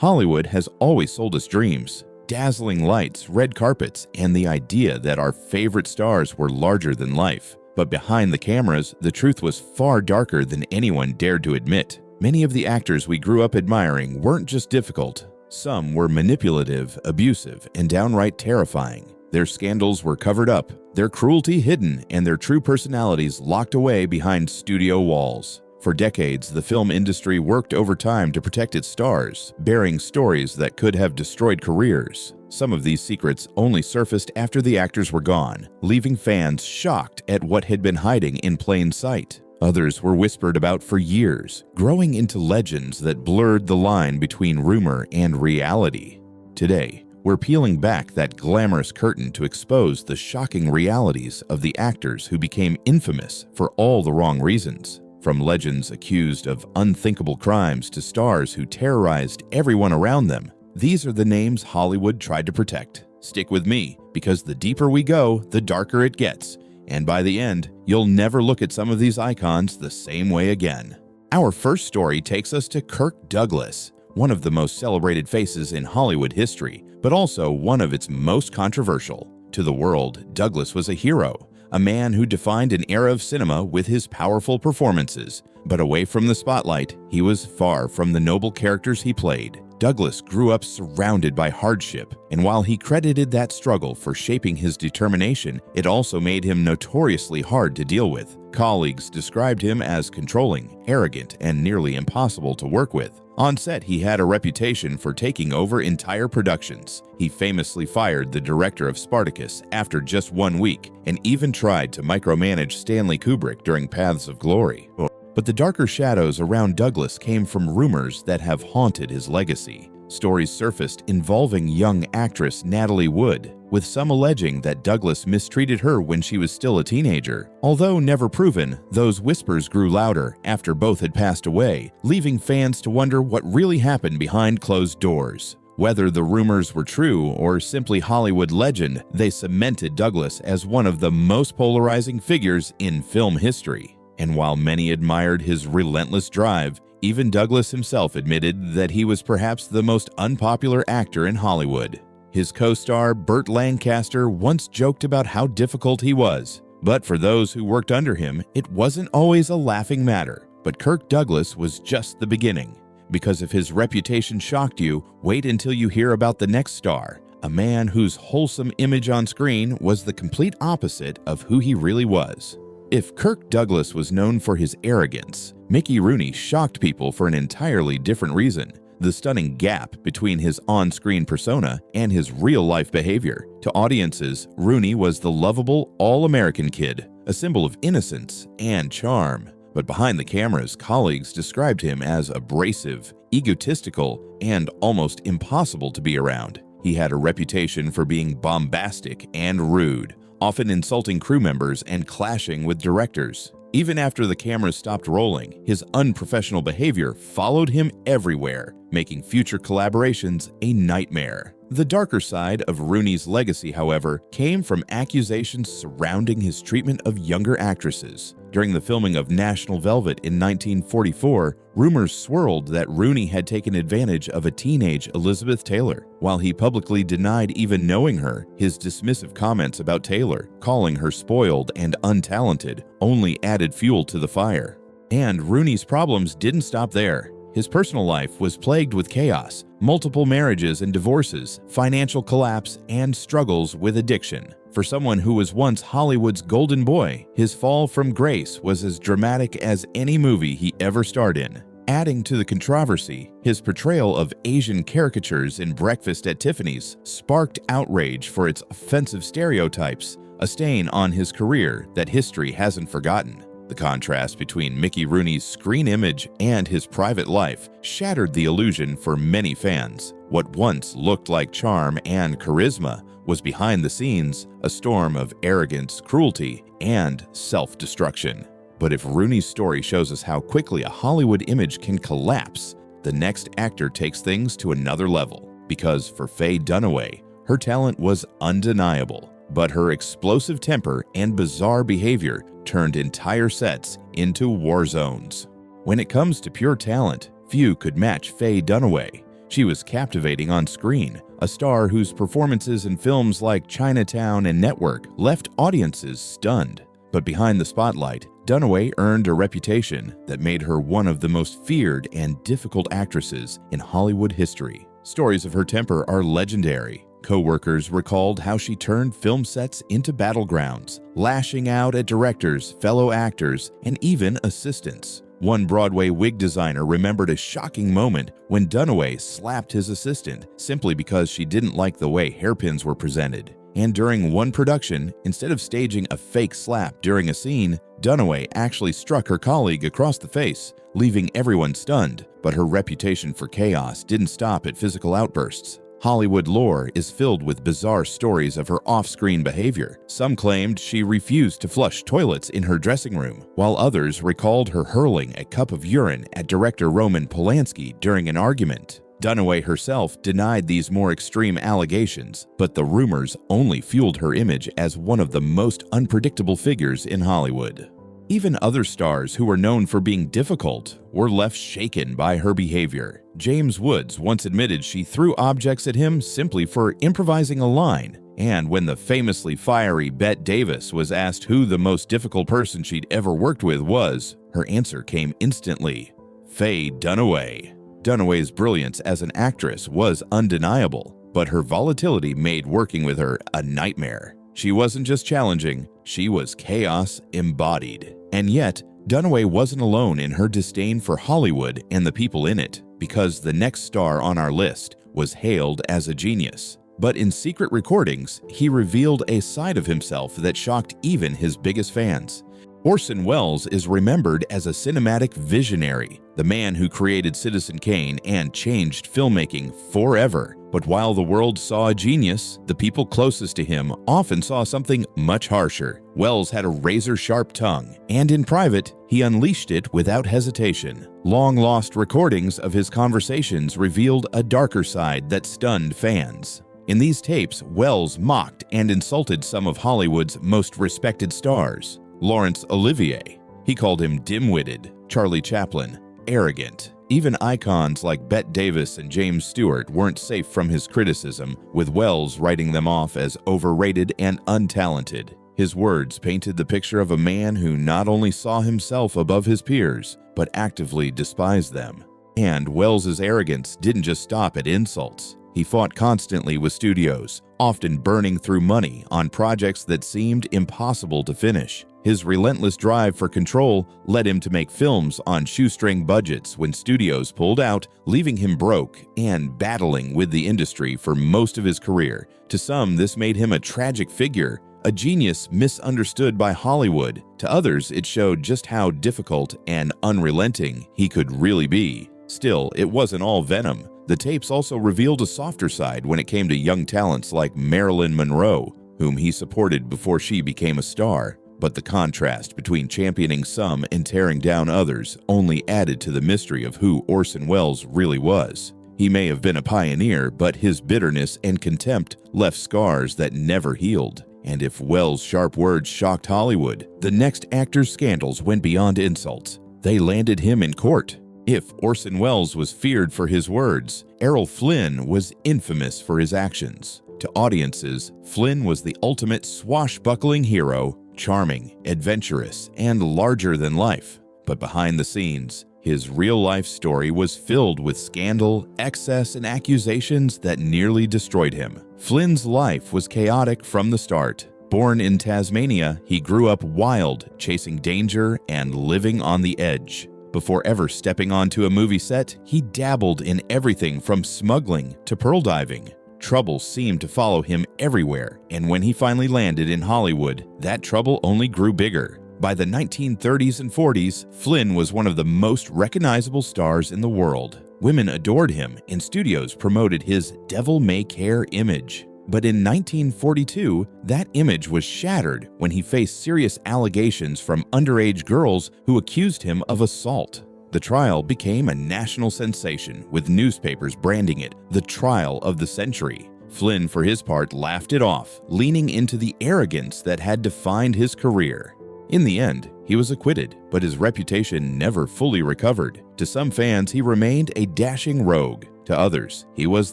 Hollywood has always sold us dreams, dazzling lights, red carpets, and the idea that our favorite stars were larger than life. But behind the cameras, the truth was far darker than anyone dared to admit. Many of the actors we grew up admiring weren't just difficult. Some were manipulative, abusive, and downright terrifying. Their scandals were covered up, their cruelty hidden, and their true personalities locked away behind studio walls. For decades, the film industry worked overtime to protect its stars, bearing stories that could have destroyed careers. Some of these secrets only surfaced after the actors were gone, leaving fans shocked at what had been hiding in plain sight. Others were whispered about for years, growing into legends that blurred the line between rumor and reality. Today, we're peeling back that glamorous curtain to expose the shocking realities of the actors who became infamous for all the wrong reasons. From legends accused of unthinkable crimes to stars who terrorized everyone around them, these are the names Hollywood tried to protect. Stick with me, because the deeper we go, the darker it gets. And by the end, you'll never look at some of these icons the same way again. Our first story takes us to Kirk Douglas, one of the most celebrated faces in Hollywood history, but also one of its most controversial. To the world, Douglas was a hero, a man who defined an era of cinema with his powerful performances. But away from the spotlight, he was far from the noble characters he played. Douglas grew up surrounded by hardship, and while he credited that struggle for shaping his determination, it also made him notoriously hard to deal with. Colleagues described him as controlling, arrogant, and nearly impossible to work with. On set, he had a reputation for taking over entire productions. He famously fired the director of Spartacus after just 1 week, and even tried to micromanage Stanley Kubrick during Paths of Glory. But the darker shadows around Douglas came from rumors that have haunted his legacy. Stories surfaced involving young actress Natalie Wood, with some alleging that Douglas mistreated her when she was still a teenager. Although never proven, those whispers grew louder after both had passed away, leaving fans to wonder what really happened behind closed doors. Whether the rumors were true or simply Hollywood legend, they cemented Douglas as one of the most polarizing figures in film history. And while many admired his relentless drive, even Douglas himself admitted that he was perhaps the most unpopular actor in Hollywood. His co-star Burt Lancaster once joked about how difficult he was. But for those who worked under him, it wasn't always a laughing matter. But Kirk Douglas was just the beginning. Because if his reputation shocked you, wait until you hear about the next star, a man whose wholesome image on screen was the complete opposite of who he really was. If Kirk Douglas was known for his arrogance, Mickey Rooney shocked people for an entirely different reason: the stunning gap between his on-screen persona and his real-life behavior. To audiences, Rooney was the lovable, all-American kid, a symbol of innocence and charm. But behind the cameras, colleagues described him as abrasive, egotistical, and almost impossible to be around. He had a reputation for being bombastic and rude, often insulting crew members and clashing with directors. Even after the cameras stopped rolling, his unprofessional behavior followed him everywhere, making future collaborations a nightmare. The darker side of Rooney's legacy, however, came from accusations surrounding his treatment of younger actresses. During the filming of National Velvet in 1944, rumors swirled that Rooney had taken advantage of a teenage Elizabeth Taylor. While he publicly denied even knowing her, his dismissive comments about Taylor, calling her spoiled and untalented, only added fuel to the fire. And Rooney's problems didn't stop there. His personal life was plagued with chaos, multiple marriages and divorces, financial collapse, and struggles with addiction. For someone who was once Hollywood's golden boy, his fall from grace was as dramatic as any movie he ever starred in. Adding to the controversy, his portrayal of Asian caricatures in Breakfast at Tiffany's sparked outrage for its offensive stereotypes, a stain on his career that history hasn't forgotten. The contrast between Mickey Rooney's screen image and his private life shattered the illusion for many fans. What once looked like charm and charisma was behind the scenes a storm of arrogance, cruelty, and self-destruction. But if Rooney's story shows us how quickly a Hollywood image can collapse, the next actor takes things to another level. Because for Faye Dunaway, her talent was undeniable, but her explosive temper and bizarre behavior turned entire sets into war zones. When it comes to pure talent, few could match Faye Dunaway. She was captivating on screen, a star whose performances in films like Chinatown and Network left audiences stunned. But behind the spotlight, Dunaway earned a reputation that made her one of the most feared and difficult actresses in Hollywood history. Stories of her temper are legendary. Co-workers recalled how she turned film sets into battlegrounds, lashing out at directors, fellow actors, and even assistants. One Broadway wig designer remembered a shocking moment when Dunaway slapped his assistant simply because she didn't like the way hairpins were presented. And during one production, instead of staging a fake slap during a scene, Dunaway actually struck her colleague across the face, leaving everyone stunned. But her reputation for chaos didn't stop at physical outbursts. Hollywood lore is filled with bizarre stories of her off-screen behavior. Some claimed she refused to flush toilets in her dressing room, while others recalled her hurling a cup of urine at director Roman Polanski during an argument. Dunaway herself denied these more extreme allegations, but the rumors only fueled her image as one of the most unpredictable figures in Hollywood. Even other stars who were known for being difficult were left shaken by her behavior. James Woods once admitted she threw objects at him simply for improvising a line, and when the famously fiery Bette Davis was asked who the most difficult person she'd ever worked with was, her answer came instantly: Faye Dunaway. Dunaway's brilliance as an actress was undeniable, but her volatility made working with her a nightmare. She wasn't just challenging, she was chaos embodied. And yet, Dunaway wasn't alone in her disdain for Hollywood and the people in it, because the next star on our list was hailed as a genius. But in secret recordings, he revealed a side of himself that shocked even his biggest fans. Orson Welles is remembered as a cinematic visionary, the man who created Citizen Kane and changed filmmaking forever. But while the world saw a genius, the people closest to him often saw something much harsher. Welles had a razor-sharp tongue, and in private, he unleashed it without hesitation. Long-lost recordings of his conversations revealed a darker side that stunned fans. In these tapes, Welles mocked and insulted some of Hollywood's most respected stars. Laurence Olivier. He called him dim-witted, Charlie Chaplin, arrogant. Even icons like Bette Davis and James Stewart weren't safe from his criticism, with Welles writing them off as overrated and untalented. His words painted the picture of a man who not only saw himself above his peers, but actively despised them. And Welles's arrogance didn't just stop at insults. He fought constantly with studios, often burning through money on projects that seemed impossible to finish. His relentless drive for control led him to make films on shoestring budgets when studios pulled out, leaving him broke and battling with the industry for most of his career. To some, this made him a tragic figure, a genius misunderstood by Hollywood. To others, it showed just how difficult and unrelenting he could really be. Still, it wasn't all venom. The tapes also revealed a softer side when it came to young talents like Marilyn Monroe, whom he supported before she became a star. But the contrast between championing some and tearing down others only added to the mystery of who Orson Welles really was. He may have been a pioneer, but his bitterness and contempt left scars that never healed. And if Welles' sharp words shocked Hollywood, the next actor's scandals went beyond insults. They landed him in court. If Orson Welles was feared for his words, Errol Flynn was infamous for his actions. To audiences, Flynn was the ultimate swashbuckling hero, charming, adventurous, and larger than life. But behind the scenes, his real-life story was filled with scandal, excess, and accusations that nearly destroyed him. Flynn's life was chaotic from the start. Born in Tasmania, he grew up wild, chasing danger and living on the edge. Before ever stepping onto a movie set, he dabbled in everything from smuggling to pearl diving. Trouble seemed to follow him everywhere, and when he finally landed in Hollywood, that trouble only grew bigger. By the 1930s and 40s, Flynn was one of the most recognizable stars in the world. Women adored him, and studios promoted his devil-may-care image. But in 1942, that image was shattered when he faced serious allegations from underage girls who accused him of assault. The trial became a national sensation, with newspapers branding it the trial of the century. Flynn, for his part, laughed it off, leaning into the arrogance that had defined his career. In the end, he was acquitted, but his reputation never fully recovered. To some fans, he remained a dashing rogue, To others, he was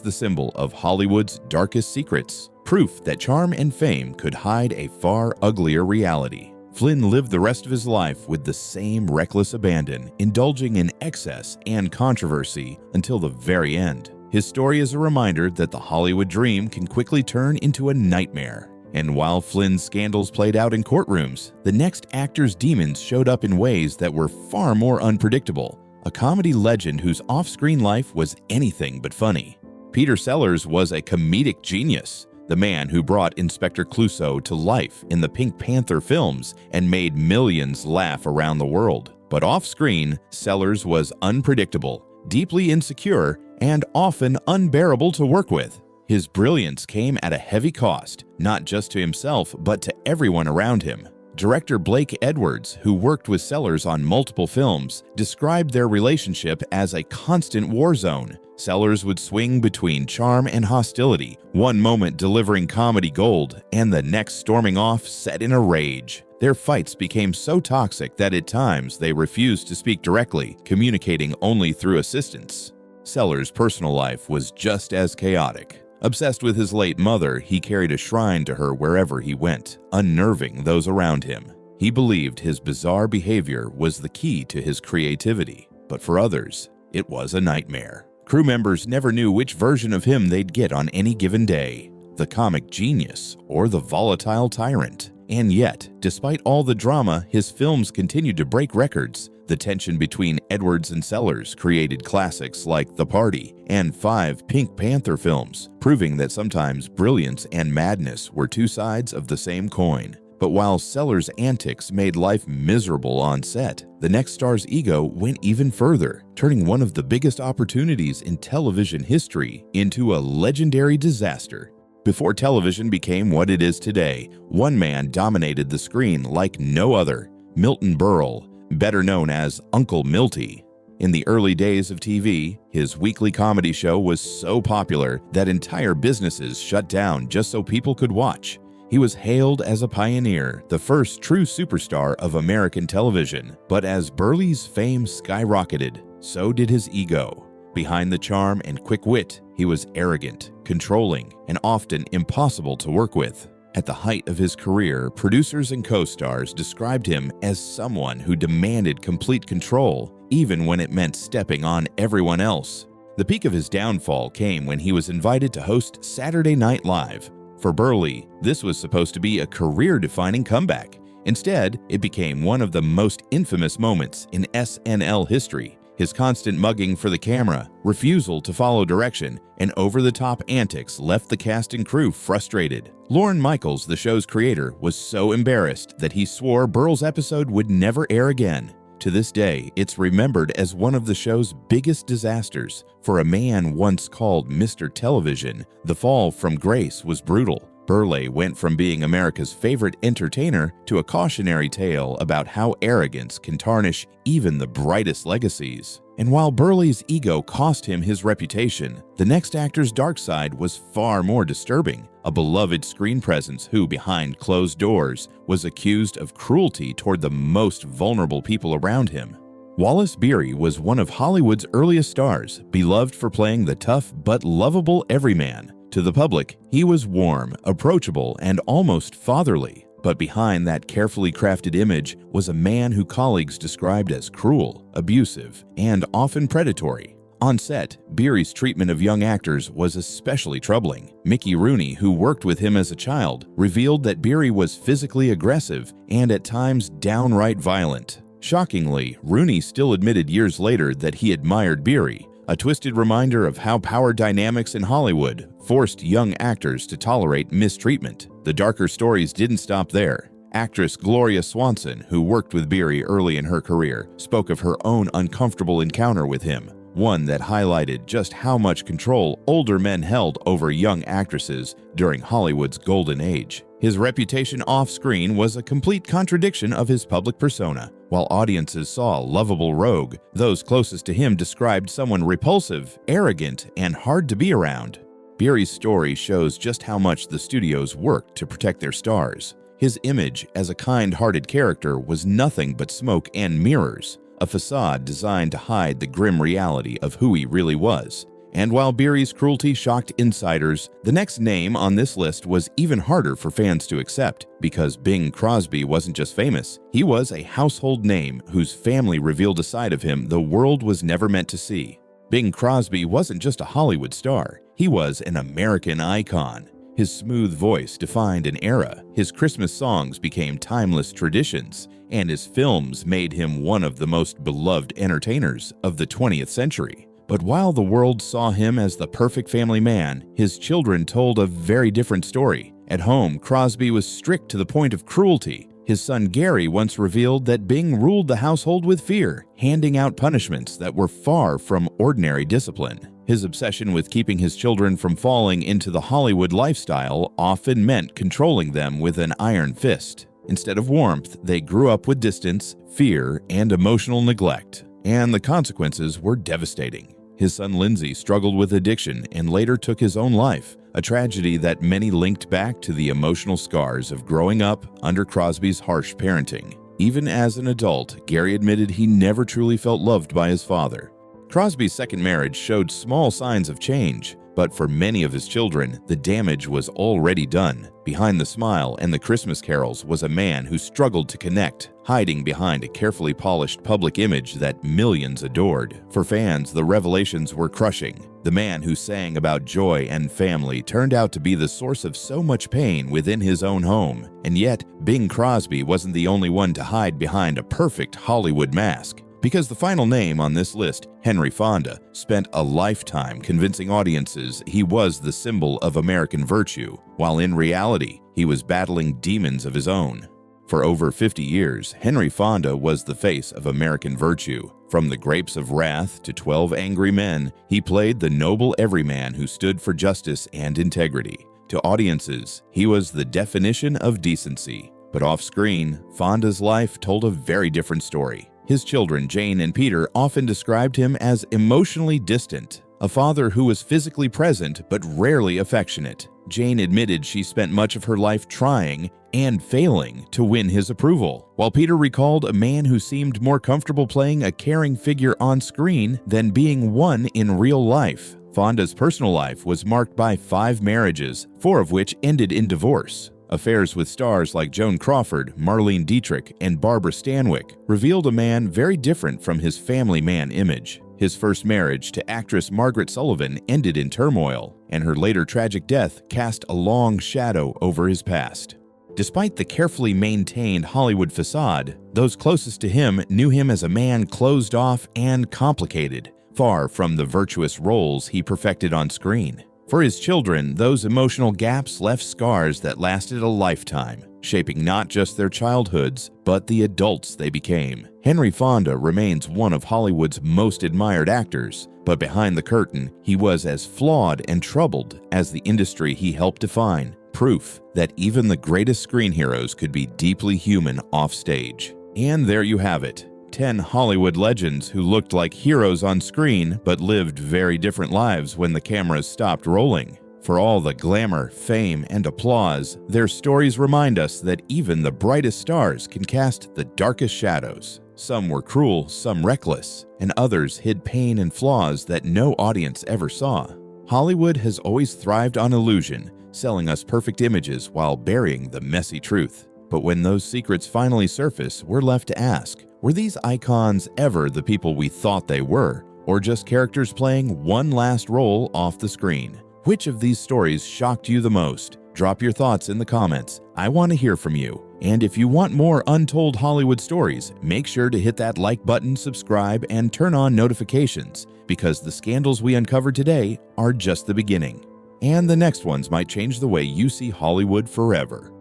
the symbol of Hollywood's darkest secrets, proof that charm and fame could hide a far uglier reality. Flynn lived the rest of his life with the same reckless abandon, indulging in excess and controversy until the very end. His story is a reminder that the Hollywood dream can quickly turn into a nightmare. And while Flynn's scandals played out in courtrooms, the next actor's demons showed up in ways that were far more unpredictable. A comedy legend whose off-screen life was anything but funny. Peter Sellers was a comedic genius, the man who brought Inspector Clouseau to life in the Pink Panther films and made millions laugh around the world. But off-screen, Sellers was unpredictable, deeply insecure, and often unbearable to work with. His brilliance came at a heavy cost, not just to himself, but to everyone around him. Director Blake Edwards, who worked with Sellers on multiple films, described their relationship as a constant war zone. Sellers would swing between charm and hostility, one moment delivering comedy gold, and the next storming off set in a rage. Their fights became so toxic that at times they refused to speak directly, communicating only through assistants. Sellers' personal life was just as chaotic. Obsessed with his late mother, he carried a shrine to her wherever he went, unnerving those around him. He believed his bizarre behavior was the key to his creativity, but for others, it was a nightmare. Crew members never knew which version of him they'd get on any given day, the comic genius or the volatile tyrant. And yet, despite all the drama, his films continued to break records. The tension between Edwards and Sellers created classics like The Party and 5 Pink Panther films, proving that sometimes brilliance and madness were two sides of the same coin. But while Sellers' antics made life miserable on set, the next star's ego went even further, turning one of the biggest opportunities in television history into a legendary disaster. Before television became what it is today, one man dominated the screen like no other: Milton Berle, better known as Uncle Milty. In the early days of TV, his weekly comedy show was so popular that entire businesses shut down just so people could watch. He was hailed as a pioneer, the first true superstar of American television. But as Burley's fame skyrocketed, so did his ego. Behind the charm and quick wit, he was arrogant, controlling, and often impossible to work with. At the height of his career, producers and co-stars described him as someone who demanded complete control, even when it meant stepping on everyone else. The peak of his downfall came when he was invited to host Saturday Night Live. For Burley, this was supposed to be a career-defining comeback. Instead, it became one of the most infamous moments in SNL history. His constant mugging for the camera, refusal to follow direction, and over-the-top antics left the cast and crew frustrated. Lorne Michaels, the show's creator, was so embarrassed that he swore Burl's episode would never air again. To this day, it's remembered as one of the show's biggest disasters. For a man once called Mr. Television, the fall from grace was brutal. Burley went from being America's favorite entertainer to a cautionary tale about how arrogance can tarnish even the brightest legacies. And while Burley's ego cost him his reputation, the next actor's dark side was far more disturbing. A beloved screen presence who, behind closed doors, was accused of cruelty toward the most vulnerable people around him. Wallace Beery was one of Hollywood's earliest stars, beloved for playing the tough but lovable everyman. To the public, he was warm, approachable, and almost fatherly. But behind that carefully crafted image was a man who colleagues described as cruel, abusive, and often predatory. On set, Beery's treatment of young actors was especially troubling. Mickey Rooney, who worked with him as a child, revealed that Beery was physically aggressive and at times downright violent. Shockingly, Rooney still admitted years later that he admired Beery, a twisted reminder of how power dynamics in Hollywood forced young actors to tolerate mistreatment. The darker stories didn't stop there. Actress Gloria Swanson, who worked with Beery early in her career, spoke of her own uncomfortable encounter with him, one that highlighted just how much control older men held over young actresses during Hollywood's golden age. His reputation off-screen was a complete contradiction of his public persona. While audiences saw a lovable rogue, those closest to him described someone repulsive, arrogant, and hard to be around. Beery's story shows just how much the studios worked to protect their stars. His image as a kind-hearted character was nothing but smoke and mirrors, a facade designed to hide the grim reality of who he really was. And while Beery's cruelty shocked insiders, the next name on this list was even harder for fans to accept, because Bing Crosby wasn't just famous, he was a household name whose family revealed a side of him the world was never meant to see. Bing Crosby wasn't just a Hollywood star, he was an American icon. His smooth voice defined an era, his Christmas songs became timeless traditions, and his films made him one of the most beloved entertainers of the 20th century. But while the world saw him as the perfect family man, his children told a very different story. At home, Crosby was strict to the point of cruelty. His son Gary once revealed that Bing ruled the household with fear, handing out punishments that were far from ordinary discipline. His obsession with keeping his children from falling into the Hollywood lifestyle often meant controlling them with an iron fist. Instead of warmth, they grew up with distance, fear, and emotional neglect. And the consequences were devastating. His son Lindsay struggled with addiction and later took his own life, a tragedy that many linked back to the emotional scars of growing up under Crosby's harsh parenting. Even as an adult, Gary admitted he never truly felt loved by his father. Crosby's second marriage showed small signs of change, but for many of his children, the damage was already done. Behind the smile and the Christmas carols was a man who struggled to connect, hiding behind a carefully polished public image that millions adored. For fans, the revelations were crushing. The man who sang about joy and family turned out to be the source of so much pain within his own home. And yet, Bing Crosby wasn't the only one to hide behind a perfect Hollywood mask. Because the final name on this list, Henry Fonda, spent a lifetime convincing audiences he was the symbol of American virtue, while in reality, he was battling demons of his own. For over 50 years, Henry Fonda was the face of American virtue. From The Grapes of Wrath to 12 Angry Men, he played the noble everyman who stood for justice and integrity. To audiences, he was the definition of decency. But off-screen, Fonda's life told a very different story. His children, Jane and Peter, often described him as emotionally distant, a father who was physically present but rarely affectionate. Jane admitted she spent much of her life trying and failing to win his approval, while Peter recalled a man who seemed more comfortable playing a caring figure on screen than being one in real life. Fonda's personal life was marked by 5 marriages, 4 of which ended in divorce. Affairs with stars like Joan Crawford, Marlene Dietrich, and Barbara Stanwyck revealed a man very different from his family man image. His first marriage to actress Margaret Sullivan ended in turmoil, and her later tragic death cast a long shadow over his past. Despite the carefully maintained Hollywood facade, those closest to him knew him as a man closed off and complicated, far from the virtuous roles he perfected on screen. For his children, those emotional gaps left scars that lasted a lifetime, shaping not just their childhoods, but the adults they became. Henry Fonda remains one of Hollywood's most admired actors, but behind the curtain, he was as flawed and troubled as the industry he helped define, proof that even the greatest screen heroes could be deeply human offstage. And there you have it. 10 Hollywood legends who looked like heroes on screen but lived very different lives when the cameras stopped rolling. For all the glamour, fame, and applause, their stories remind us that even the brightest stars can cast the darkest shadows. Some were cruel, some reckless, and others hid pain and flaws that no audience ever saw. Hollywood has always thrived on illusion, selling us perfect images while burying the messy truth. But when those secrets finally surface, we're left to ask, were these icons ever the people we thought they were, or just characters playing one last role off the screen? Which of these stories shocked you the most? Drop your thoughts in the comments. I want to hear from you. And if you want more untold Hollywood stories, make sure to hit that like button, subscribe, and turn on notifications, because the scandals we uncovered today are just the beginning. And the next ones might change the way you see Hollywood forever.